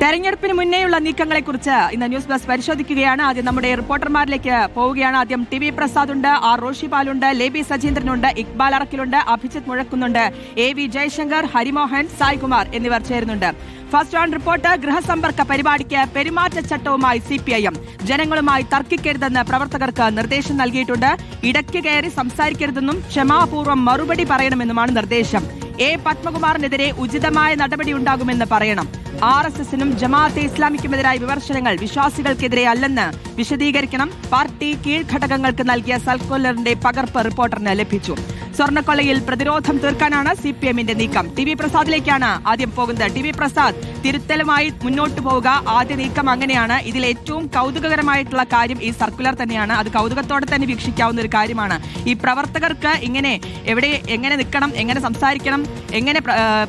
തെരഞ്ഞെടുപ്പിന് മുന്നേയുള്ള നീക്കങ്ങളെക്കുറിച്ച് ഇന്ന് news bus പരിശോധിക്കുകയാണ്. ആദ്യം നമ്മുടെ റിപ്പോർട്ടർമാരിലേക്ക് പോവുകയാണ്. ആദ്യം ടി വി പ്രസാദ് ഉണ്ട്, ആർ റോഷിപാലുണ്ട്, ലേബി സജീന്ദ്രനുണ്ട്, ഇക്ബാൽ അറക്കിലുണ്ട്, അഭിജിത്ത് മുഴക്കുന്നുണ്ട്, എ വി ജയശങ്കർ, ഹരിമോഹൻ, സായ്കുമാർ എന്നിവർ ചേരുന്നുണ്ട്. First on report. ഗൃഹസമ്പർക്ക പരിപാടിക്ക് പെരുമാറ്റച്ചട്ടവുമായി CPIM. ജനങ്ങളുമായി തർക്കിക്കരുതെന്ന് പ്രവർത്തകർക്ക് നിർദ്ദേശം നൽകിയിട്ടുണ്ട്. ഇടയ്ക്ക് കയറി സംസാരിക്കരുതെന്നും ക്ഷമാപൂർവ്വം മറുപടി പറയണമെന്നുമാണ് നിർദ്ദേശം. എ പത്മകുമാറിനെതിരെ ഉചിതമായ നടപടി ഉണ്ടാകുമെന്ന് പറയണം. RSSനും ജമാഅത്തെ ഇസ്ലാമിക്കുമെതിരായ വിമർശനങ്ങൾ വിശ്വാസികൾക്കെതിരെ അല്ലെന്ന് വിശദീകരിക്കണം. പാർട്ടി കീഴ്ഘടകങ്ങൾക്ക് നൽകിയ സർക്കുലറിന്റെ പകർപ്പ് റിപ്പോർട്ടറിന് ലഭിച്ചു. സ്വർണ്ണക്കൊള്ളയിൽ പ്രതിരോധം തീർക്കാനാണ് CPMന്റെ നീക്കം. ടി വി പ്രസാദിലേക്കാണ് ആദ്യം പോകുന്നത്. ടി വി പ്രസാദ്, തിരുത്തലുമായി മുന്നോട്ട് പോവുക, ആദ്യ നീക്കം അങ്ങനെയാണ്. ഇതിൽ ഏറ്റവും കൗതുകകരമായിട്ടുള്ള കാര്യം ഈ സർക്കുലർ തന്നെയാണ്. അത് കൗതുകത്തോടെ തന്നെ വീക്ഷിക്കാവുന്ന ഒരു കാര്യമാണ്. ഈ പ്രവർത്തകർക്ക് എങ്ങനെ നിൽക്കണം, എങ്ങനെ സംസാരിക്കണം, എങ്ങനെ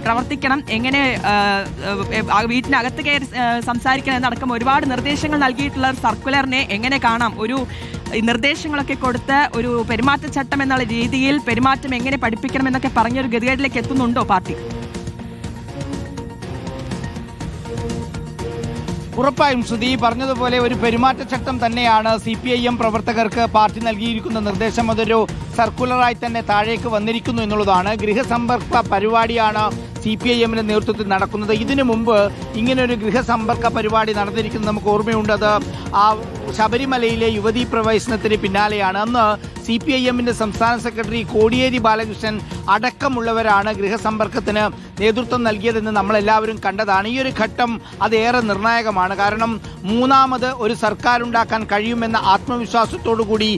പ്രവർത്തിക്കണം, എങ്ങനെ വീട്ടിനകത്ത് കയറി സംസാരിക്കണം എന്നടക്കം ഒരുപാട് നിർദ്ദേശങ്ങൾ നൽകിയിട്ടുള്ള സർക്കുലറിനെ എങ്ങനെ കാണാം? ഒരു നിർദ്ദേശങ്ങളൊക്കെ കൊടുത്ത് ഒരു പെരുമാറ്റച്ചട്ടം എന്നുള്ള രീതിയിൽ പെരുമാറ്റം എങ്ങനെ പഠിപ്പിക്കണം എന്നൊക്കെ പറഞ്ഞൊരു ഗതികേടിലേക്ക് എത്തുന്നുണ്ടോ പാർട്ടി? ഉറപ്പായും ശ്രുതി പറഞ്ഞതുപോലെ ഒരു പെരുമാറ്റച്ചട്ടം തന്നെയാണ് CPIM പ്രവർത്തകർക്ക് പാർട്ടി നൽകിയിരിക്കുന്ന നിർദ്ദേശം. അതൊരു സർക്കുലറായി തന്നെ താഴേക്ക് വന്നിരിക്കുന്നു എന്നുള്ളതാണ്. ഗൃഹസമ്പർക്ക പരിപാടിയാണ് CPIMന്റെ നേതൃത്വത്തിൽ നടക്കുന്നത്. ഇതിനു മുമ്പ് ഇങ്ങനൊരു ഗൃഹസമ്പർക്ക പരിപാടി നടന്നിരിക്കുന്നത് നമുക്ക് ഓർമ്മയുണ്ട്. അത് ആ ശബരിമലയിലെ യുവതീ പ്രവേശനത്തിന് പിന്നാലെയാണ്. അന്ന് CPIMന്റെ സംസ്ഥാന സെക്രട്ടറി കോടിയേരി ബാലകൃഷ്ണൻ അടക്കമുള്ളവരാണ് ഗൃഹസമ്പർക്കത്തിന് നേതൃത്വം നൽകിയതെന്ന് നമ്മളെല്ലാവരും കണ്ടതാണ്. ഈ ഒരു ഘട്ടം അതേറെ നിർണായകമാണ്. കാരണം മൂന്നാമത് ഒരു സർക്കാർ ഉണ്ടാക്കാൻ കഴിയുമെന്ന ആത്മവിശ്വാസത്തോടുകൂടി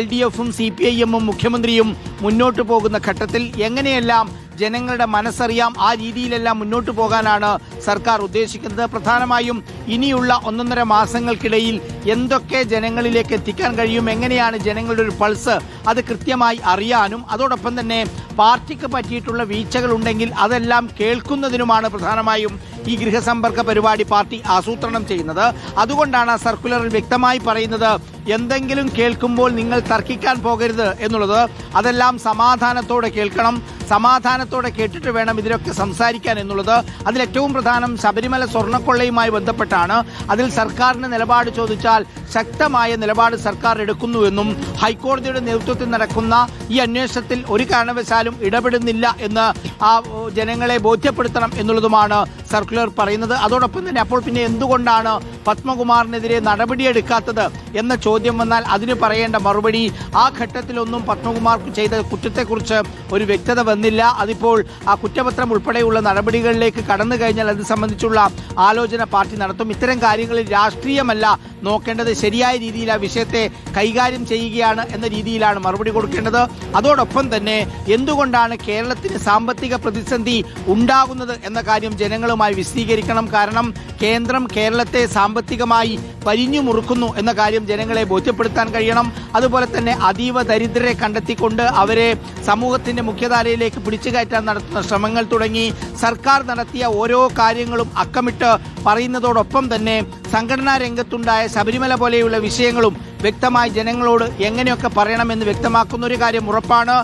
LDFും CPIMും മുഖ്യമന്ത്രിയും മുന്നോട്ട് പോകുന്ന ഘട്ടത്തിൽ എങ്ങനെയെല്ലാം ജനങ്ങളുടെ മനസ്സറിയാം, ആ രീതിയിലെല്ലാം മുന്നോട്ട് പോകാനാണ് സർക്കാർ ഉദ്ദേശിക്കുന്നത്. പ്രധാനമായും ഇനിയുള്ള 1.5 മാസങ്ങൾക്കിടയിൽ എന്തൊക്കെ ജനങ്ങളിലേക്ക് എത്തിക്കാൻ കഴിയും, എങ്ങനെയാണ് ജനങ്ങളുടെ ഒരു പൾസ് അത് കൃത്യമായി അറിയാനും അതോടൊപ്പം തന്നെ പാർട്ടിക്ക് പറ്റിയിട്ടുള്ള വീഴ്ചകൾ ഉണ്ടെങ്കിൽ അതെല്ലാം കേൾക്കുന്നതിനുമാണ് പ്രധാനമായും ഈ ഗൃഹസമ്പർക്ക പരിപാടി പാർട്ടി ആസൂത്രണം ചെയ്യുന്നത്. അതുകൊണ്ടാണ് സർക്കുലറിൽ വ്യക്തമായി പറയുന്നത് എന്തെങ്കിലും കേൾക്കുമ്പോൾ നിങ്ങൾ തർക്കിക്കാൻ പോകരുത് എന്നുള്ളത്. അതെല്ലാം സമാധാനത്തോടെ കേൾക്കണം, സമാധാനത്തോടെ കേട്ടിട്ട് വേണം ഇതിലൊക്കെ സംസാരിക്കാൻ എന്നുള്ളത്. അതിലേറ്റവും പ്രധാനം ശബരിമല സ്വർണ്ണക്കൊള്ളയുമായി ബന്ധപ്പെട്ടാണ്. അതിൽ സർക്കാരിന്റെ നിലപാട് ചോദിച്ചാൽ ശക്തമായ നിലപാട് സർക്കാർ എടുക്കുന്നുവെന്നും ഹൈക്കോടതിയുടെ നേതൃത്വത്തിൽ നടക്കുന്ന ഈ അന്വേഷണത്തിൽ ഒരു കാരണവശാലും ഇടപെടുന്നില്ല എന്ന് ആ ജനങ്ങളെ ബോധ്യപ്പെടുത്തണം എന്നുള്ളതുമാണ് സർക്കുലർ പറയുന്നത്. അതോടൊപ്പം തന്നെ അപ്പോൾ പിന്നെ എന്തുകൊണ്ടാണ് പത്മകുമാറിനെതിരെ നടപടിയെടുക്കാത്തത് എന്ന ചോദ്യം വന്നാൽ അതിന് പറയേണ്ട മറുപടി ആ ഘട്ടത്തിലൊന്നും പത്മകുമാർക്ക് ചെയ്ത കുറ്റത്തെക്കുറിച്ച് ഒരു വ്യക്തത വന്നില്ല. അതിപ്പോൾ ആ കുറ്റപത്രം ഉൾപ്പെടെയുള്ള നടപടികളിലേക്ക് കടന്നു കഴിഞ്ഞാൽ അത് സംബന്ധിച്ചുള്ള ആലോചന പാർട്ടി നടത്തും. ഇത്തരം കാര്യങ്ങളിൽ രാഷ്ട്രീയമല്ല നോക്കേണ്ടത്, ശരിയായ രീതിയിൽ ആ വിഷയത്തെ കൈകാര്യം ചെയ്യുകയാണ് എന്ന രീതിയിലാണ് മറുപടി കൊടുക്കേണ്ടത്. അതോടൊപ്പം തന്നെ എന്തുകൊണ്ടാണ് കേരളത്തിന് സാമ്പത്തിക പ്രതിസന്ധി ഉണ്ടാകുന്നത് എന്ന കാര്യം ജനങ്ങളുമായി വിശദീകരിക്കണം. കാരണം കേന്ദ്രം കേരളത്തെ സാമ്പത്തികമായി പരിഞ്ഞു മുറുക്കുന്നു എന്ന കാര്യം ജനങ്ങളെ ബോധ്യപ്പെടുത്താൻ കഴിയണം. അതുപോലെ തന്നെ അതീവ ദരിദ്രരെ കണ്ടെത്തിക്കൊണ്ട് അവരെ സമൂഹത്തിന്റെ മുഖ്യധാരയിലേക്ക് പിടിച്ചു കയറ്റാൻ നടത്തുന്ന ശ്രമങ്ങൾ തുടങ്ങി സർക്കാർ നടത്തിയ ഓരോ കാര്യങ്ങളും അക്കമിട്ട് പറയുന്നതോടൊപ്പം തന്നെ സംഘടനാ രംഗത്തുണ്ടായ ശബരിമല പോലെയുള്ള വിഷയങ്ങളും വ്യക്തമായി ജനങ്ങളോട് എങ്ങനെയൊക്കെ പറയണമെന്ന് വ്യക്തമാക്കുന്ന ഒരു കാര്യം ഉറപ്പാണ്.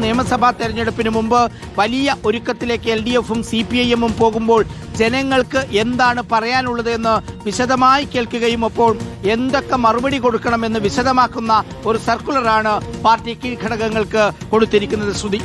നിയമസഭാ തെരഞ്ഞെടുപ്പിന് മുമ്പ് വലിയ ഒരുക്കത്തിലേക്ക് LDFും CPIMും പോകുമ്പോൾ ജനങ്ങൾക്ക് എന്താണ് പറയാനുള്ളത് എന്ന് വിശദമായി കേൾക്കുകയും അപ്പോൾ എന്തൊക്കെ മറുപടി കൊടുക്കണമെന്ന് വിശദമാക്കുന്ന ഒരു സർക്കുലറാണ് പാർട്ടി കീഴ്ഘടകങ്ങൾക്ക് കൊടുത്തിരിക്കുന്നത്. ശ്രുതി,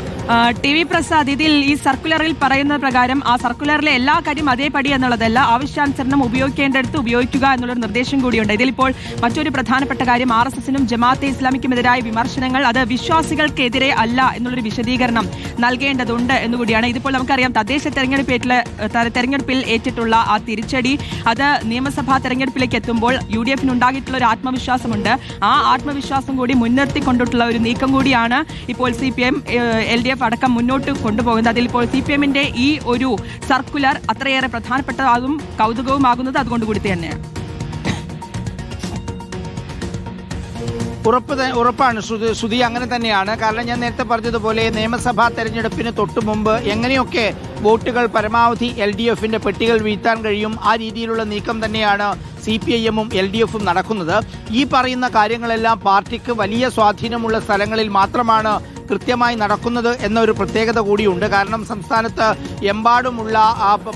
ടി വി പ്രസാദ്, ഇതിൽ ഈ സർക്കുലറിൽ പറയുന്ന പ്രകാരം ആ സർക്കുലറിലെ എല്ലാ കാര്യം അതേപടി എന്നുള്ളതല്ല, ആവശ്യാനുസരണം ഉപയോഗിക്കേണ്ടടുത്ത് ഉപയോഗിക്കുക എന്നുള്ളൊരു നിർദ്ദേശം കൂടിയുണ്ട്. ഇതിലിപ്പോൾ മറ്റൊരു പ്രധാനപ്പെട്ട കാര്യം RSSനും ജമാഅത്തെ ഇസ്ലാമിക്കുമെതിരായ വിമർശനങ്ങൾ അത് വിശ്വാസികൾക്കെതിരെ അല്ല എന്നുള്ളൊരു വിശദീകരണം നൽകേണ്ടതുണ്ട് എന്നുകൂടിയാണ്. ഇതിപ്പോൾ നമുക്കറിയാം തദ്ദേശ തെരഞ്ഞെടുപ്പിൽ ഏറ്റിട്ടുള്ള ആ തിരിച്ചടി അത് നിയമസഭാ തെരഞ്ഞെടുപ്പിലേക്ക് എത്തുമ്പോൾ UDFന് ഉണ്ടാകിയിട്ടുള്ള ഒരു ആത്മവിശ്വാസമുണ്ട്. ആ ആത്മവിശ്വാസം കൂടി മുൻനിർത്തിക്കൊണ്ടിട്ടുള്ള ഒരു നീക്കം കൂടിയാണ് ഇപ്പോൾ CPM LDF അടക്കം മുന്നോട്ട് കൊണ്ടുപോകുന്നത്. അതിലിപ്പോൾ CPMന്റെ ഈ ഒരു സർക്കുലർ അത്രയേറെ പ്രധാനപ്പെട്ടതാകും കൗതുകവുമാകുന്നത് അതുകൊണ്ടുകൂടി തന്നെയാണ്. ഉറപ്പാണ് ശ്രുതി, അങ്ങനെ തന്നെയാണ്. കാരണം ഞാൻ നേരത്തെ പറഞ്ഞതുപോലെ നിയമസഭാ തെരഞ്ഞെടുപ്പിന് തൊട്ടു മുമ്പ് എങ്ങനെയൊക്കെ വോട്ടുകൾ പരമാവധി LDFന്റെ പെട്ടികൾ വീഴ്ത്താൻ കഴിയും ആ രീതിയിലുള്ള നീക്കം തന്നെയാണ് CPIMും LDFും നടക്കുന്നത്. ഈ പറയുന്ന കാര്യങ്ങളെല്ലാം പാർട്ടിക്ക് വലിയ സ്വാധീനമുള്ള സ്ഥലങ്ങളിൽ മാത്രമാണ് കൃത്യമായി നടക്കുന്നത് എന്നൊരു പ്രത്യേകത കൂടിയുണ്ട്. കാരണം സംസ്ഥാനത്ത് എമ്പാടുമുള്ള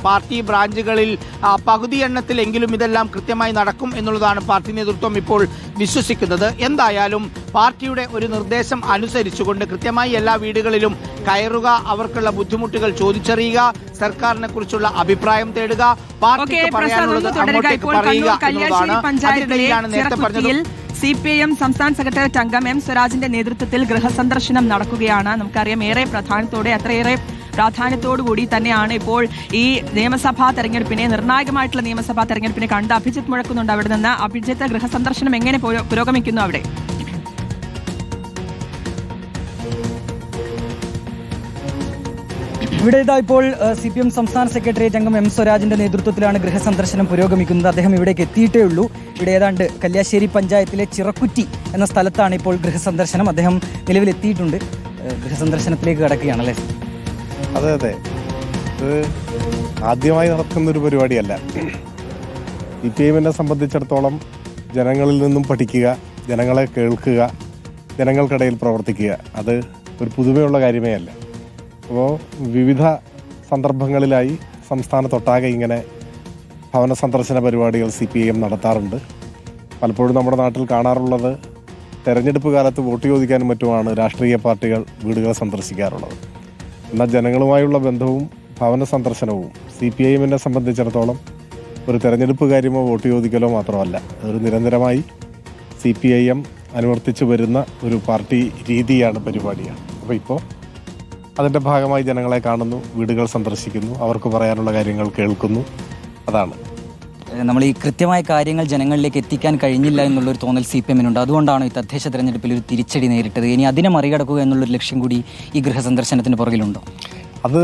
പാർട്ടി ബ്രാഞ്ചുകളിൽ പകുതി എണ്ണത്തിലെങ്കിലും ഇതെല്ലാം കൃത്യമായി നടക്കും എന്നുള്ളതാണ് പാർട്ടി നേതൃത്വം ഇപ്പോൾ വിശ്വസിക്കുന്നത്. എന്തായാലും പാർട്ടിയുടെ ഒരു നിർദ്ദേശം അനുസരിച്ചുകൊണ്ട് കൃത്യമായി എല്ലാ വീടുകളിലും കയറുക, അവർക്കുള്ള ബുദ്ധിമുട്ടുകൾ ചോദിച്ചറിയുക, സർക്കാരിനെ കുറിച്ചുള്ള അഭിപ്രായം തേടുക, പാർട്ടിക്ക് പറയാനുള്ളത് അങ്ങോട്ടേക്ക് പറയുക എന്നുള്ളതാണ്. അതിനിടയിലാണ് നേരത്തെ പറഞ്ഞത് CPIM സംസ്ഥാന സെക്രട്ടേറിയറ്റ് അംഗം M സ്വരാജിന്റെ നേതൃത്വത്തിൽ ഗൃഹസന്ദർശനം നടക്കുകയാണ്. നമുക്കറിയാം ഏറെ പ്രാധാന്യത്തോടുകൂടി തന്നെയാണ് ഇപ്പോൾ ഈ നിയമസഭാ തെരഞ്ഞെടുപ്പിനെ, നിർണായകമായിട്ടുള്ള നിയമസഭാ തെരഞ്ഞെടുപ്പിനെ കണ്ട് അഭിജിത്ത് മുഴക്കുന്നുണ്ട്. അവിടെ നിന്ന് അഭിജിത്ത്, ഗൃഹസന്ദർശനം എങ്ങനെ പുരോഗമിക്കുന്നു അവിടെ? ഇവിടെ ഇതാ ഇപ്പോൾ CPM സംസ്ഥാന സെക്രട്ടേറിയറ്റ് അംഗം M സ്വരാജിന്റെ നേതൃത്വത്തിലാണ് ഗൃഹസന്ദർശനം പുരോഗമിക്കുന്നത്. അദ്ദേഹം ഇവിടേക്ക് എത്തിയിട്ടേ ഉള്ളൂ. ഇവിടെ ഏതാണ്ട് കല്യാശ്ശേരി പഞ്ചായത്തിലെ ചിറക്കുറ്റി എന്ന സ്ഥലത്താണ് ഇപ്പോൾ ഗൃഹസന്ദർശനം. അദ്ദേഹം നിലവിലെത്തിയിട്ടുണ്ട്. ഗൃഹസന്ദർശനത്തിലേക്ക് കടക്കുകയാണല്ലേ? അതെ, ഇത് ആദ്യമായി നടക്കുന്ന ഒരു പരിപാടിയല്ല. CPIMനെ സംബന്ധിച്ചിടത്തോളം ജനങ്ങളിൽ നിന്നും പഠിക്കുക, ജനങ്ങളെ കേൾക്കുക, ജനങ്ങൾക്കിടയിൽ പ്രവർത്തിക്കുക, അത് ഒരു പുതുമയുള്ള കാര്യമേ അല്ല. അപ്പോൾ വിവിധ സന്ദർഭങ്ങളിലായി സംസ്ഥാനത്തൊട്ടാകെ ഇങ്ങനെ ഭവന സന്ദർശന പരിപാടികൾ CPIM നടത്താറുണ്ട്. പലപ്പോഴും നമ്മുടെ നാട്ടിൽ കാണാറുള്ളത് തെരഞ്ഞെടുപ്പ് കാലത്ത് വോട്ട് ചോദിക്കാനും മറ്റുമാണ് രാഷ്ട്രീയ പാർട്ടികൾ വീടുകൾ സന്ദർശിക്കാറുള്ളത്. എന്നാൽ ജനങ്ങളുമായുള്ള ബന്ധവും ഭവന സന്ദർശനവും CPIMനെ സംബന്ധിച്ചിടത്തോളം ഒരു തെരഞ്ഞെടുപ്പ് കാര്യമോ വോട്ട് ചോദിക്കലോ മാത്രമല്ല, ഒരു നിരന്തരമായി CPIM അനുവർത്തിച്ചു വരുന്ന ഒരു പാർട്ടി രീതിയാണ്, പരിപാടിയാണ്. അപ്പോൾ ഇപ്പോൾ അതിൻ്റെ ഭാഗമായി ജനങ്ങളെ കാണുന്നു, വീടുകൾ സന്ദർശിക്കുന്നു, അവർക്ക് പറയാനുള്ള കാര്യങ്ങൾ കേൾക്കുന്നു. അതാണ് നമ്മൾ ഈ കൃത്യമായ കാര്യങ്ങൾ ജനങ്ങളിലേക്ക് എത്തിക്കാൻ കഴിഞ്ഞില്ല എന്നുള്ളൊരു തോന്നൽ CPIMനുണ്ട്. അതുകൊണ്ടാണ് ഈ തദ്ദേശ തെരഞ്ഞെടുപ്പിൽ ഒരു തിരിച്ചടി നേരിട്ടത്. ഇനി അതിനെ മറികടക്കുക എന്നുള്ളൊരു ലക്ഷ്യം കൂടി ഈ ഗൃഹസന്ദർശനത്തിന് പുറകിലുണ്ടോ? അത്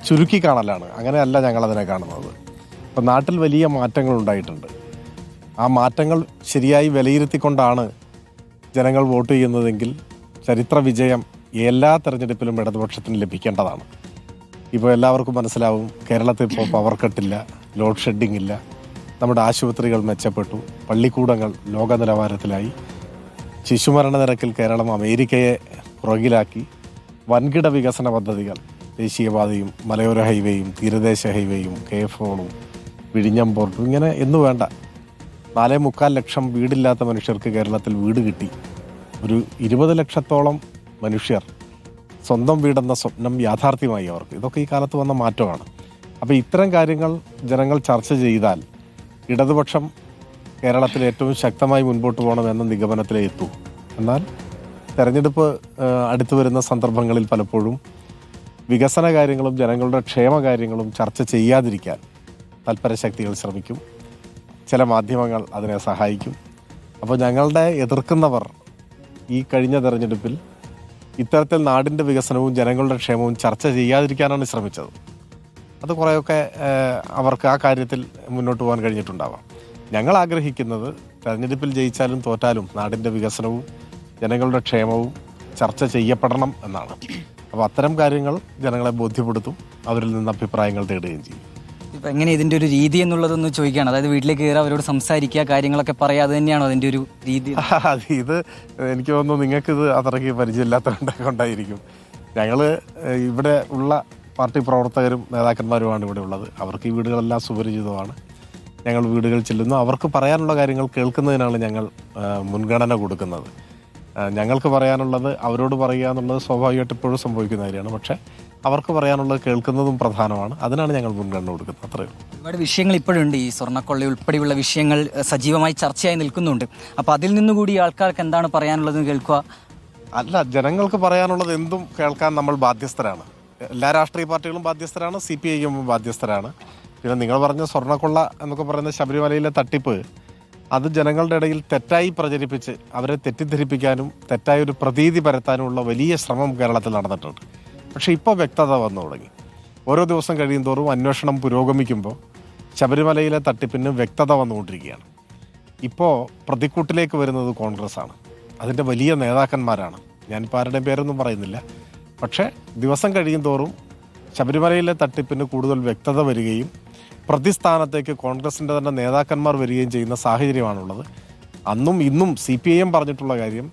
ചുരുക്കി കാണലാണ്. അങ്ങനെയല്ല ഞങ്ങളതിനെ കാണുന്നത്. ഇപ്പം നാട്ടിൽ വലിയ മാറ്റങ്ങൾ ഉണ്ടായിട്ടുണ്ട്. ആ മാറ്റങ്ങൾ ശരിയായി വിലയിരുത്തിക്കൊണ്ടാണ് ജനങ്ങൾ വോട്ട് ചെയ്യുന്നതെങ്കിൽ ചരിത്ര വിജയം എല്ലാ തെരഞ്ഞെടുപ്പിലും ഇടതുപക്ഷത്തിന് ലഭിക്കേണ്ടതാണ്. ഇപ്പോൾ എല്ലാവർക്കും മനസ്സിലാവും, കേരളത്തിൽ ഇപ്പോൾ പവർ കട്ടില്ല, ലോഡ് ഷെഡിംഗ് ഇല്ല, നമ്മുടെ ആശുപത്രികൾ മെച്ചപ്പെട്ടു, പള്ളിക്കൂടങ്ങൾ ലോക നിലവാരത്തിലായി, ശിശുമരണ നിരക്കിൽ കേരളം അമേരിക്കയെ പുറകിലാക്കി, വൻകിട വികസന പദ്ധതികൾ, ദേശീയപാതയും മലയോര ഹൈവേയും തീരദേശ ഹൈവേയും KFOളും വിഴിഞ്ഞം പോർട്ടും, ഇങ്ങനെ എന്നു വേണ്ട 4.25 ലക്ഷം വീടില്ലാത്ത മനുഷ്യർക്ക് കേരളത്തിൽ വീട് കിട്ടി. ഒരു 20 ലക്ഷത്തോളം മനുഷ്യർ സ്വന്തം വീടെന്ന സ്വപ്നം യാഥാർത്ഥ്യമായി അവർക്ക്. ഇതൊക്കെ ഈ കാലത്ത് വന്ന മാറ്റമാണ്. അപ്പോൾ ഇത്തരം കാര്യങ്ങൾ ജനങ്ങൾ ചർച്ച ചെയ്താൽ ഇടതുപക്ഷം കേരളത്തിൽ ഏറ്റവും ശക്തമായി മുൻപോട്ട് പോകണമെന്ന നിഗമനത്തിലേ എത്തൂ. എന്നാൽ തെരഞ്ഞെടുപ്പ് അടുത്തു വരുന്ന സന്ദർഭങ്ങളിൽ പലപ്പോഴും വികസന കാര്യങ്ങളും ജനങ്ങളുടെ ക്ഷേമകാര്യങ്ങളും ചർച്ച ചെയ്യാതിരിക്കാൻ തൽപരശക്തികൾ ശ്രമിക്കും. ചില മാധ്യമങ്ങൾ അതിനെ സഹായിക്കും. അപ്പോൾ ഞങ്ങളുടെ എതിർക്കുന്നവർ ഈ കഴിഞ്ഞ തെരഞ്ഞെടുപ്പിൽ ഇത്തരത്തിൽ നാടിൻ്റെ വികസനവും ജനങ്ങളുടെ ക്ഷേമവും ചർച്ച ചെയ്യാതിരിക്കാനാണ് ശ്രമിച്ചത്. അത് കുറേയൊക്കെ അവർക്ക് ആ കാര്യത്തിൽ മുന്നോട്ട് പോകാൻ കഴിഞ്ഞിട്ടുണ്ടാവാം. ഞങ്ങൾ ആഗ്രഹിക്കുന്നത് തെരഞ്ഞെടുപ്പിൽ ജയിച്ചാലും തോറ്റാലും നാടിൻ്റെ വികസനവും ജനങ്ങളുടെ ക്ഷേമവും ചർച്ച ചെയ്യപ്പെടണം എന്നാണ്. അപ്പോൾ അത്തരം കാര്യങ്ങൾ ജനങ്ങളെ ബോധ്യപ്പെടുത്തും, അവരിൽ നിന്ന് അഭിപ്രായങ്ങൾ തേടുകയും ചെയ്യും. ഇപ്പം എങ്ങനെ ഇതിൻ്റെ ഒരു രീതി എന്നുള്ളതൊന്ന് ചോദിക്കുകയാണ്. അതായത് വീട്ടിലേക്ക് കയറി അവരോട് സംസാരിക്കുക, കാര്യങ്ങളൊക്കെ പറയാതെ തന്നെയാണോ അതിൻ്റെ ഒരു രീതി? ഇത് എനിക്ക് തോന്നുന്നു നിങ്ങൾക്കിത് അത്രയ്ക്ക് പരിചയമില്ലാത്തതുകൊണ്ടായിരിക്കും. ഞങ്ങൾ ഇവിടെ ഉള്ള പാർട്ടി പ്രവർത്തകരും നേതാക്കന്മാരുമാണ് ഇവിടെ ഉള്ളത്. അവർക്ക് ഈ വീടുകളെല്ലാം സുപരിചിതമാണ്. ഞങ്ങൾ വീടുകൾ ചെല്ലുന്നു, അവർക്ക് പറയാനുള്ള കാര്യങ്ങൾ കേൾക്കുന്നതിനാണ് ഞങ്ങൾ മുൻഗണന കൊടുക്കുന്നത്. ഞങ്ങൾക്ക് പറയാനുള്ളത് അവരോട് പറയുക എന്നുള്ളത് സ്വാഭാവികമായിട്ട് എപ്പോഴും സംഭവിക്കുന്ന കാര്യമാണ്. പക്ഷേ അവർക്ക് പറയാനുള്ളത് കേൾക്കുന്നതും പ്രധാനമാണ്. അതിനാണ് ഞങ്ങൾ മുൻഗണന കൊടുക്കുന്നത്. അത്രയും ഒരുപാട് വിഷയങ്ങൾ ഇപ്പോഴുണ്ട്. ഈ സ്വർണ്ണക്കൊള്ള ഉൾപ്പെടെയുള്ള വിഷയങ്ങൾ സജീവമായി ചർച്ചയായി നിൽക്കുന്നുണ്ട്. അപ്പോൾ അതിൽ നിന്നുകൂടി ആൾക്കാർക്ക് എന്താണ് പറയാനുള്ളതെന്ന് കേൾക്കുക. അല്ല, ജനങ്ങൾക്ക് പറയാനുള്ളത് എന്തും കേൾക്കാൻ നമ്മൾ ബാധ്യസ്ഥരാണ്. എല്ലാ രാഷ്ട്രീയ പാർട്ടികളും ബാധ്യസ്ഥരാണ്, CPIM ബാധ്യസ്ഥരാണ്. പിന്നെ നിങ്ങൾ പറഞ്ഞ സ്വർണ്ണക്കൊള്ള എന്നൊക്കെ പറയുന്ന ശബരിമലയിലെ തട്ടിപ്പ്, അത് ജനങ്ങളുടെ ഇടയിൽ തെറ്റായി പ്രചരിപ്പിച്ച് അവരെ തെറ്റിദ്ധരിപ്പിക്കാനും തെറ്റായൊരു പ്രതീതി പരത്താനുമുള്ള വലിയ ശ്രമം കേരളത്തിൽ നടന്നിട്ടുണ്ട്. പക്ഷേ ഇപ്പോൾ വ്യക്തത വന്നു തുടങ്ങി. ഓരോ ദിവസം കഴിയും തോറും അന്വേഷണം പുരോഗമിക്കുമ്പോൾ ശബരിമലയിലെ തട്ടിപ്പിന് വ്യക്തത വന്നുകൊണ്ടിരിക്കുകയാണ്. ഇപ്പോൾ പ്രതിക്കൂട്ടിലേക്ക് വരുന്നത് കോൺഗ്രസ്സാണ്. അതിൻ്റെ വലിയ നേതാക്കന്മാരാണ്. ഞാനിപ്പോൾ ആരുടെയും പേരൊന്നും പറയുന്നില്ല. പക്ഷേ ദിവസം കഴിയും തോറും ശബരിമലയിലെ തട്ടിപ്പിന് കൂടുതൽ വ്യക്തത വരികയും പ്രതിസ്ഥാനത്തേക്ക് കോൺഗ്രസിൻ്റെ തന്നെ നേതാക്കന്മാർ വരികയും ചെയ്യുന്ന സാഹചര്യമാണുള്ളത്. അന്നും ഇന്നും CPIM പറഞ്ഞിട്ടുള്ള കാര്യം,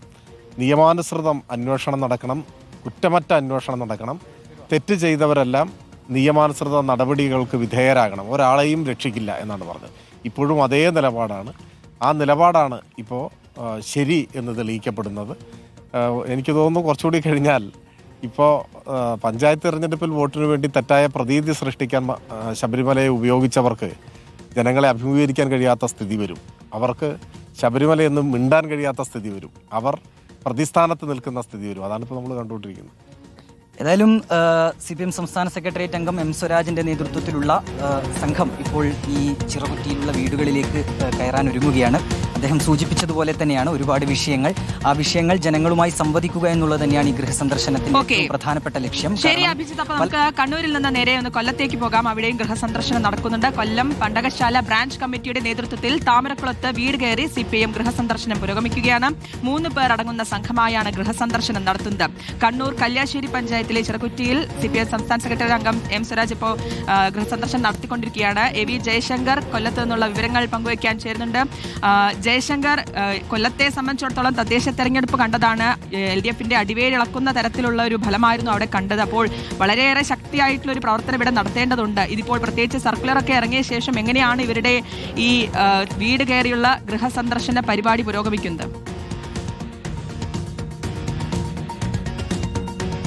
നിയമാനുസൃതം അന്വേഷണം നടക്കണം, കുറ്റമറ്റ അന്വേഷണം നടക്കണം. തെറ്റ് ചെയ്തവരെല്ലാം നിയമാനുസൃത നടപടികൾക്ക് വിധേയരാകണം. ഒരാളെയും രക്ഷിക്കില്ല എന്നാണ് പറഞ്ഞത്. ഇപ്പോഴും അതേ നിലപാടാണ്. ആ നിലപാടാണ് ഇപ്പോൾ ശരി എന്ന് തെളിയിക്കപ്പെടുന്നത്. എനിക്ക് തോന്നുന്നു കുറച്ചുകൂടി കഴിഞ്ഞാൽ ഇപ്പോൾ പഞ്ചായത്ത് തിരഞ്ഞെടുപ്പിൽ വോട്ടിന് വേണ്ടി തെറ്റായ പ്രതീതി സൃഷ്ടിക്കാൻ ശബരിമലയെ ഉപയോഗിച്ചവർക്ക് ജനങ്ങളെ അഭിമുഖീകരിക്കാൻ കഴിയാത്ത സ്ഥിതി വരും. അവർക്ക് ശബരിമലയെന്നും മിണ്ടാൻ കഴിയാത്ത സ്ഥിതി വരും. അവർ പ്രതിസ്ഥാനത്ത് നിൽക്കുന്ന സ്ഥിതി വരും. അതാണിപ്പോൾ നമ്മൾ കണ്ടുകൊണ്ടിരിക്കുന്നത്. ഏതായാലും CPM സംസ്ഥാന സെക്രട്ടേറിയറ്റ് അംഗം M സ്വരാജിന്റെ നേതൃത്വത്തിലുള്ള സംഘം ഇപ്പോൾ ഈ ചിറകുറ്റിയിലുള്ള വീടുകളിലേക്ക് കയറാൻ ഒരുങ്ങുകയാണ്. അദ്ദേഹം സൂചിപ്പിച്ചതുപോലെ തന്നെയാണ് ഒരുപാട് വിഷയങ്ങൾ. ആ വിഷയങ്ങൾ ജനങ്ങളുമായി സംവദിക്കുക എന്നുള്ളത് തന്നെയാണ് ഈ ഗൃഹസന്ദർശനത്തിന്റെ ഏറ്റവും പ്രധാനപ്പെട്ട ലക്ഷ്യം. ശരി അഭിജിത്ത്, അപ്പോൾ നമുക്ക് കണ്ണൂരിൽ നിന്ന് നേരെ ഒന്ന് കൊല്ലത്തേക്ക് പോകാം. അവിടെയും ഗൃഹസന്ദർശനം നടക്കുന്നുണ്ട്. കൊല്ലം പണ്ടകശാല ബ്രാഞ്ച് കമ്മിറ്റിയുടെ നേതൃത്വത്തിൽ താമരക്കുളത്ത് വീട് കയറി CPM ഗൃഹസന്ദർശനം പുരോഗമിക്കുകയാണ്. 3 പേർ അടങ്ങുന്ന സംഘമായാണ് ഗൃഹസന്ദർശനം നടത്തുന്നത്. കണ്ണൂർ കല്യാശ്ശേരി പഞ്ചായത്തിലെ ചിറകുറ്റിയിൽ CPM സംസ്ഥാന സെക്രട്ടറി അംഗം M സ്വരാജ് ഇപ്പോൾ ഗൃഹസന്ദർശനം നടത്തിക്കൊണ്ടിരിക്കുകയാണ്. AV ജയശങ്കർ കൊല്ലത്ത് നിന്നുള്ള വിവരങ്ങൾ പങ്കുവയ്ക്കാൻ ചേരുന്നുണ്ട്. ജയശങ്കർ, കൊല്ലത്തെ സംബന്ധിച്ചിടത്തോളം തദ്ദേശ തെരഞ്ഞെടുപ്പ് കണ്ടതാണ്. LDFന്റെ അടിവേരിളക്കുന്ന തരത്തിലുള്ള ഒരു ഫലമായിരുന്നു അവിടെ കണ്ടത്. അപ്പോൾ വളരെയേറെ ശക്തിയായിട്ടുള്ള ഒരു പ്രവർത്തനം ഇവിടെ നടത്തേണ്ടതുണ്ട്. ഇതിപ്പോൾ പ്രത്യേകിച്ച് സർക്കുലറൊക്കെ ഇറങ്ങിയ ശേഷം എങ്ങനെയാണ് ഇവരുടെ ഈ വീട് കയറിയുള്ള ഗൃഹസന്ദർശന പരിപാടി പുരോഗമിക്കുന്നത്?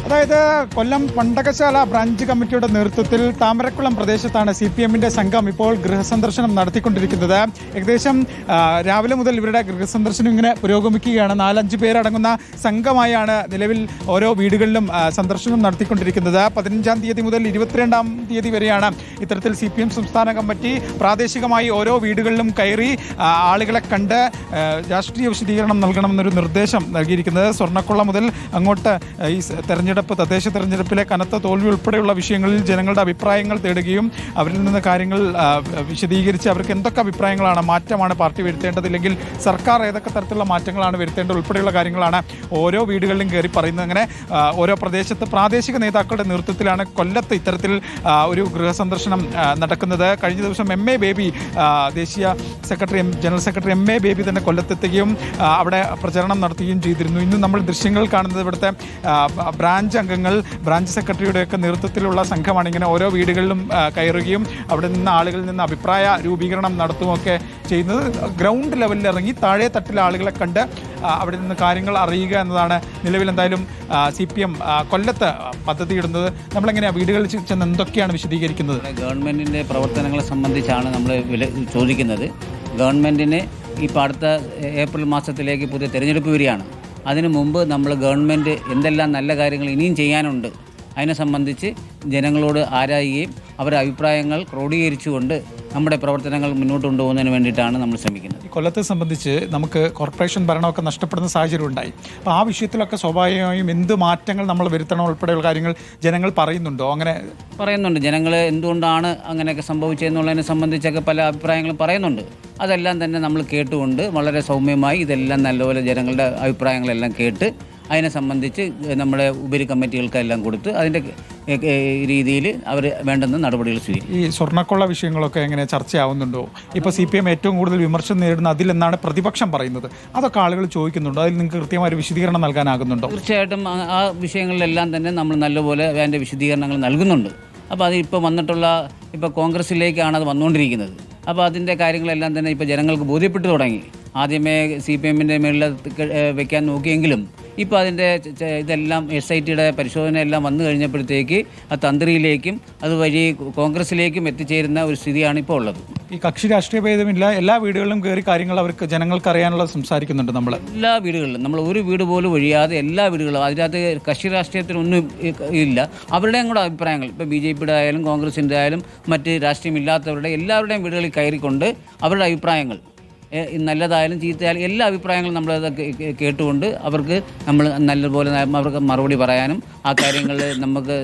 അതായത് കൊല്ലം പണ്ടകശാല ബ്രാഞ്ച് കമ്മിറ്റിയുടെ നേതൃത്വത്തിൽ താമരക്കുളം പ്രദേശത്താണ് CPMന്റെ സംഘം ഇപ്പോൾ ഗൃഹസന്ദർശനം നടത്തിക്കൊണ്ടിരിക്കുന്നത്. ഏകദേശം രാവിലെ മുതൽ ഇവരുടെ ഗൃഹസന്ദർശനം ഇങ്ങനെ പുരോഗമിക്കുകയാണ്. 4-5 പേരടങ്ങുന്ന സംഘമായാണ് നിലവിൽ ഓരോ വീടുകളിലും സന്ദർശനം നടത്തിക്കൊണ്ടിരിക്കുന്നത്. 15-ാം തീയതി മുതൽ 22-ാം തീയതി വരെയാണ് ഇത്തരത്തിൽ CPM സംസ്ഥാന കമ്മിറ്റി പ്രാദേശികമായി ഓരോ വീടുകളിലും കയറി ആളുകളെ കണ്ട് രാഷ്ട്രീയ വിശദീകരണം നൽകണമെന്നൊരു നിർദ്ദേശം നൽകിയിരിക്കുന്നത്. സ്വർണ്ണക്കൊള്ള മുതൽ അങ്ങോട്ട് ഈ തദ്ദേശ തെരഞ്ഞെടുപ്പിലെ കനത്ത തോൽവി ഉൾപ്പെടെയുള്ള വിഷയങ്ങളിൽ ജനങ്ങളുടെ അഭിപ്രായങ്ങൾ തേടുകയും അവരിൽ നിന്ന് കാര്യങ്ങൾ വിശദീകരിച്ച് അവർക്ക് എന്തൊക്കെ അഭിപ്രായങ്ങളാണ്, മാറ്റമാണ് പാർട്ടി വരുത്തേണ്ടതില്ലെങ്കിൽ സർക്കാർ ഏതൊക്കെ തരത്തിലുള്ള മാറ്റങ്ങളാണ് വരുത്തേണ്ടത് ഉൾപ്പെടെയുള്ള കാര്യങ്ങളാണ് ഓരോ വീടുകളിലും കയറി പറയുന്നത്. അങ്ങനെ ഓരോ പ്രദേശത്ത് പ്രാദേശിക നേതാക്കളുടെ നേതൃത്വത്തിലാണ് കൊല്ലത്ത് ഇത്തരത്തിൽ ഒരു ഗൃഹസന്ദർശനം നടക്കുന്നത്. കഴിഞ്ഞ ദിവസം MA ബേബി ദേശീയ ജനറൽ സെക്രട്ടറി MA ബേബി തന്നെ കൊല്ലത്തെത്തുകയും അവിടെ പ്രചരണം നടത്തുകയും ചെയ്തിരുന്നു. ഇന്ന് നമ്മൾ ദൃശ്യങ്ങൾ കാണുന്നത് ഇവിടുത്തെ ബ്രാഞ്ച് അംഗങ്ങൾ, ബ്രാഞ്ച് സെക്രട്ടറിയുടെയൊക്കെ നേതൃത്വത്തിലുള്ള സംഘമാണ് ഇങ്ങനെ ഓരോ വീടുകളിലും കയറുകയും അവിടെ നിന്ന് ആളുകളിൽ നിന്ന് അഭിപ്രായ രൂപീകരണം നടത്തുകയൊക്കെ ചെയ്യുന്നത്. ഗ്രൗണ്ട് ലെവലിൽ ഇറങ്ങി താഴെ തട്ടിലെ ആളുകളെ കണ്ട് അവിടെ നിന്ന് കാര്യങ്ങൾ അറിയുക എന്നതാണ് നിലവിൽ എന്തായാലും CPM കൊല്ലത്ത് പദ്ധതി ഇടുന്നത്. നമ്മളെങ്ങനെയാണ് വീടുകളിൽ ചെന്ന് എന്തൊക്കെയാണ് വിശദീകരിക്കുന്നത്? ഗവൺമെൻറ്റിൻ്റെ പ്രവർത്തനങ്ങളെ സംബന്ധിച്ചാണ് നമ്മൾ ചോദിക്കുന്നത്. ഗവൺമെൻറ്റിന് ഇപ്പോൾ അടുത്ത ഏപ്രിൽ മാസത്തിലേക്ക് പുതിയ തിരഞ്ഞെടുപ്പ് വരികയാണ്. അതിനു മുമ്പ് നമ്മൾ ഗവൺമെൻറ് എന്തെല്ലാം നല്ല കാര്യങ്ങൾ ഇനിയും ചെയ്യാനുണ്ട് അതിനെ സംബന്ധിച്ച് ജനങ്ങളോട് ആരായുകയും അവരുടെ അഭിപ്രായങ്ങൾ ക്രോഡീകരിച്ചുകൊണ്ട് നമ്മുടെ പ്രവർത്തനങ്ങൾ മുന്നോട്ട് കൊണ്ടുപോകുന്നതിന് വേണ്ടിയിട്ടാണ് നമ്മൾ ശ്രമിക്കുന്നത്. ഈ കൊല്ലത്തെ സംബന്ധിച്ച് നമുക്ക് കോർപ്പറേഷൻ ഭരണമൊക്കെ നഷ്ടപ്പെടുന്ന സാഹചര്യം ഉണ്ടായി. അപ്പോൾ ആ വിഷയത്തിലൊക്കെ സ്വാഭാവികമായും എന്ത് മാറ്റങ്ങൾ നമ്മൾ വരുത്തണം ഉൾപ്പെടെയുള്ള കാര്യങ്ങൾ ജനങ്ങൾ പറയുന്നുണ്ടോ? അങ്ങനെ പറയുന്നുണ്ട്. ജനങ്ങൾ എന്തുകൊണ്ടാണ് അങ്ങനെയൊക്കെ സംഭവിച്ചതെന്നുള്ളതിനെ സംബന്ധിച്ചൊക്കെ പല അഭിപ്രായങ്ങളും പറയുന്നുണ്ട്. അതെല്ലാം തന്നെ നമ്മൾ കേട്ടുകൊണ്ട് വളരെ സൗമ്യമായി ഇതെല്ലാം നല്ലപോലെ ജനങ്ങളുടെ അഭിപ്രായങ്ങളെല്ലാം കേട്ട് അതിനെ സംബന്ധിച്ച് നമ്മുടെ ഉപരി കമ്മിറ്റികൾക്കെല്ലാം കൊടുത്ത് അതിൻ്റെ രീതിയിൽ അവർ വേണ്ടുന്ന നടപടികൾ സ്വീകരിക്കും. ഈ സ്വർണ്ണക്കൊള്ള വിഷയങ്ങളൊക്കെ എങ്ങനെ ചർച്ചയാവുന്നുണ്ടോ? ഇപ്പോൾ CPM ഏറ്റവും കൂടുതൽ വിമർശനം നേരിടുന്ന അതിലെന്നാണ് പ്രതിപക്ഷം പറയുന്നത്. അതൊക്കെ ആളുകൾ ചോദിക്കുന്നുണ്ടോ? അതിൽ നിങ്ങൾക്ക് കൃത്യമായ ഒരു വിശദീകരണം നൽകാനാകുന്നുണ്ടോ? തീർച്ചയായിട്ടും ആ വിഷയങ്ങളിലെല്ലാം തന്നെ നമ്മൾ നല്ലപോലെ അതിൻ്റെ വിശദീകരണങ്ങൾ നൽകുന്നുണ്ട്. അപ്പോൾ അത് ഇപ്പോൾ വന്നിട്ടുള്ള ഇപ്പോൾ കോൺഗ്രസിലേക്കാണ് അത് വന്നുകൊണ്ടിരിക്കുന്നത്. അപ്പോൾ അതിൻ്റെ കാര്യങ്ങളെല്ലാം തന്നെ ഇപ്പോൾ ജനങ്ങൾക്ക് ബോധ്യപ്പെട്ടു തുടങ്ങി. ആദ്യമേ CPMൻ്റെ മേളിൽ വെക്കാൻ നോക്കിയെങ്കിലും ഇപ്പോൾ അതിൻ്റെ ഇതെല്ലാം SITയുടെ പരിശോധന എല്ലാം വന്നു കഴിഞ്ഞപ്പോഴത്തേക്ക് ആ തന്ത്രിയിലേക്കും അതുവഴി കോൺഗ്രസിലേക്കും എത്തിച്ചേരുന്ന ഒരു സ്ഥിതിയാണ് ഇപ്പോൾ ഉള്ളത്. ഈ കക്ഷി രാഷ്ട്രീയ ഭേദമില്ല, എല്ലാ വീടുകളിലും കയറി കാര്യങ്ങൾ അവർക്ക് ജനങ്ങൾക്ക് അറിയാനുള്ളത് സംസാരിക്കുന്നുണ്ട്. നമ്മൾ എല്ലാ വീടുകളിലും നമ്മൾ ഒരു വീട് പോലും ഒഴിയാതെ എല്ലാ വീടുകളും അതിനകത്ത് കക്ഷി രാഷ്ട്രീയത്തിനൊന്നും ഇല്ല. അവരുടെയും കൂടെ അഭിപ്രായങ്ങൾ ഇപ്പോൾ BJPയുടെ ആയാലും കോൺഗ്രസിൻ്റെ ആയാലും മറ്റ് രാഷ്ട്രീയമില്ലാത്തവരുടെ എല്ലാവരുടെയും വീടുകളിൽ കയറിക്കൊണ്ട് അവരുടെ അഭിപ്രായങ്ങൾ നല്ലതായാലും ചീത്തയായാലും എല്ലാ അഭിപ്രായങ്ങളും നമ്മളത് കേട്ടുകൊണ്ട് അവർക്ക് നമ്മൾ നല്ലപോലെ അവർക്ക് മറുപടി പറയാനും ആ കാര്യങ്ങൾ നമുക്ക്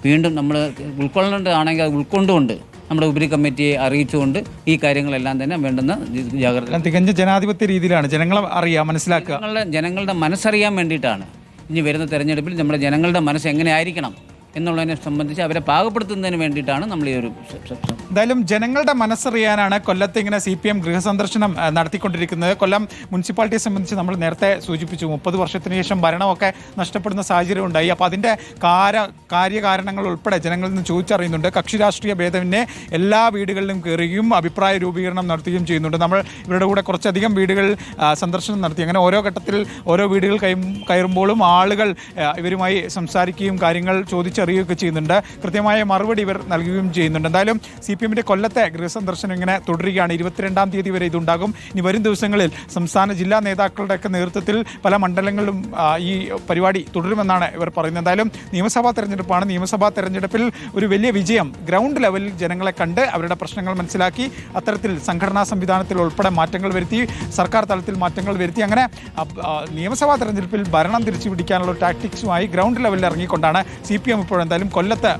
വീണ്ടും നമ്മൾ ഉൾക്കൊള്ളേണ്ടതാണെങ്കിൽ അത് ഉൾക്കൊണ്ടുകൊണ്ട് നമ്മുടെ ഉപരി കമ്മിറ്റിയെ അറിയിച്ചുകൊണ്ട് ഈ കാര്യങ്ങളെല്ലാം തന്നെ വേണ്ടുന്ന ജാഗ്രത തികഞ്ഞ ജനാധിപത്യ രീതിയിലാണ് ജനങ്ങളെ അറിയാം, മനസ്സിലാക്കുക. ജനങ്ങളുടെ മനസ്സറിയാൻ വേണ്ടിയിട്ടാണ് ഇനി വരുന്ന തെരഞ്ഞെടുപ്പിൽ നമ്മുടെ ജനങ്ങളുടെ മനസ്സ് എങ്ങനെ ആയിരിക്കണം എന്നുള്ളതിനെ സംബന്ധിച്ച് അവരെ പാകപ്പെടുത്തുന്നതിന് വേണ്ടിയിട്ടാണ് നമ്മൾ ഈ ഒരു എന്തായാലും ജനങ്ങളുടെ മനസ്സറിയാനാണ് കൊല്ലത്ത് ഇങ്ങനെ CPM ഗൃഹസന്ദർശനം നടത്തിക്കൊണ്ടിരിക്കുന്നത്. കൊല്ലം മുനിസിപ്പാലിറ്റിയെ സംബന്ധിച്ച് നമ്മൾ നേരത്തെ സൂചിപ്പിച്ചു 30 വർഷത്തിന് ശേഷം ഭരണമൊക്കെ നഷ്ടപ്പെടുന്ന സാഹചര്യം ഉണ്ടായി. അപ്പോൾ അതിൻ്റെ കാര്യകാരണങ്ങൾ ഉൾപ്പെടെ ജനങ്ങളിൽ നിന്ന് ചോദിച്ചറിയുന്നുണ്ട്. കക്ഷി രാഷ്ട്രീയ ഭേദമന്യേ എല്ലാ വീടുകളിലും കയറുകയും അഭിപ്രായ രൂപീകരണം നടത്തുകയും ചെയ്യുന്നുണ്ട്. നമ്മൾ ഇവരുടെ കൂടെ കുറച്ചധികം വീടുകൾ സന്ദർശനം നടത്തി. അങ്ങനെ ഓരോ ഘട്ടത്തിൽ ഓരോ വീടുകൾ കയറുമ്പോഴും ആളുകൾ ഇവരുമായി സംസാരിക്കുകയും കാര്യങ്ങൾ ചോദിച്ചറിയുകയൊക്കെ ചെയ്യുന്നുണ്ട്. കൃത്യമായ മറുപടി ഇവർ നൽകുകയും ചെയ്യുന്നുണ്ട്. എന്തായാലും CPMന്റെ കൊല്ലത്തെ ഗൃഹസന്ദർശനം ഇങ്ങനെ തുടരുകയാണ്. 22-ാം തീയതി വരെ ഇതുണ്ടാകും. ഇനി വരും ദിവസങ്ങളിൽ സംസ്ഥാന ജില്ലാ നേതാക്കളുടെയൊക്കെ നേതൃത്വത്തിൽ പല മണ്ഡലങ്ങളിലും ഈ പരിപാടി തുടരുമെന്നാണ് ഇവർ പറയുന്നത്. എന്തായാലും നിയമസഭാ തെരഞ്ഞെടുപ്പാണ്. നിയമസഭാ തെരഞ്ഞെടുപ്പിൽ ഒരു വലിയ വിജയം ഗ്രൗണ്ട് ലെവലിൽ ജനങ്ങളെ കണ്ട് അവരുടെ പ്രശ്നങ്ങൾ മനസ്സിലാക്കി അത്തരത്തിൽ സംഘടനാ സംവിധാനത്തിൽ ഉൾപ്പെടെ മാറ്റങ്ങൾ വരുത്തി, സർക്കാർ തലത്തിൽ മാറ്റങ്ങൾ വരുത്തി, അങ്ങനെ നിയമസഭാ തെരഞ്ഞെടുപ്പിൽ ഭരണം തിരിച്ചു പിടിക്കാനുള്ള ടാക്ടിക്സുമായി ഗ്രൗണ്ട് ലെവലിൽ ഇറങ്ങിക്കൊണ്ടാണ് CPM ഇപ്പോഴെന്തായാലും കൊല്ലത്ത്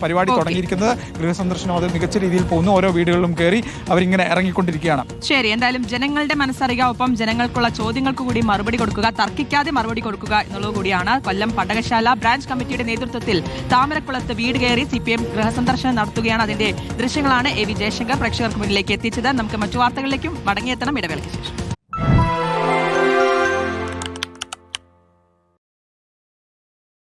പരിപാടി തുടങ്ങിയിരിക്കുന്നത്. ഗൃഹസന്ദർശനം അത് മികച്ച രീതിയിൽ പോകുന്നു. ഓരോ വീടുകളിലും കയറി അവരിങ്ങനെ ഇറങ്ങിക്കൊണ്ടിരിക്കുകയാണ്. ശരി, എന്തായാലും ജനങ്ങളുടെ മനസ്സറിയുക, ഒപ്പം ജനങ്ങൾക്കുള്ള ചോദ്യങ്ങൾക്ക് കൂടി മറുപടി കൊടുക്കുക, തർക്കിക്കാതെ മറുപടി കൊടുക്കുക എന്നുള്ളത് കൂടിയാണ് കൊല്ലം പണ്ടകശാല ബ്രാഞ്ച് കമ്മിറ്റിയുടെ നേതൃത്വത്തിൽ താമരക്കുളത്ത് വീട് കയറി CPM ഗൃഹസന്ദർശനം നടത്തുകയാണ്. അതിന്റെ ദൃശ്യങ്ങളാണ് AV ജയശങ്കർ പ്രേക്ഷകർക്ക് മുന്നിലേക്ക് എത്തിച്ചത്. നമുക്ക് മറ്റു വാർത്തകളിലേക്കും മടങ്ങിയെത്തണം ഇടവേളയ്ക്ക് ശേഷം.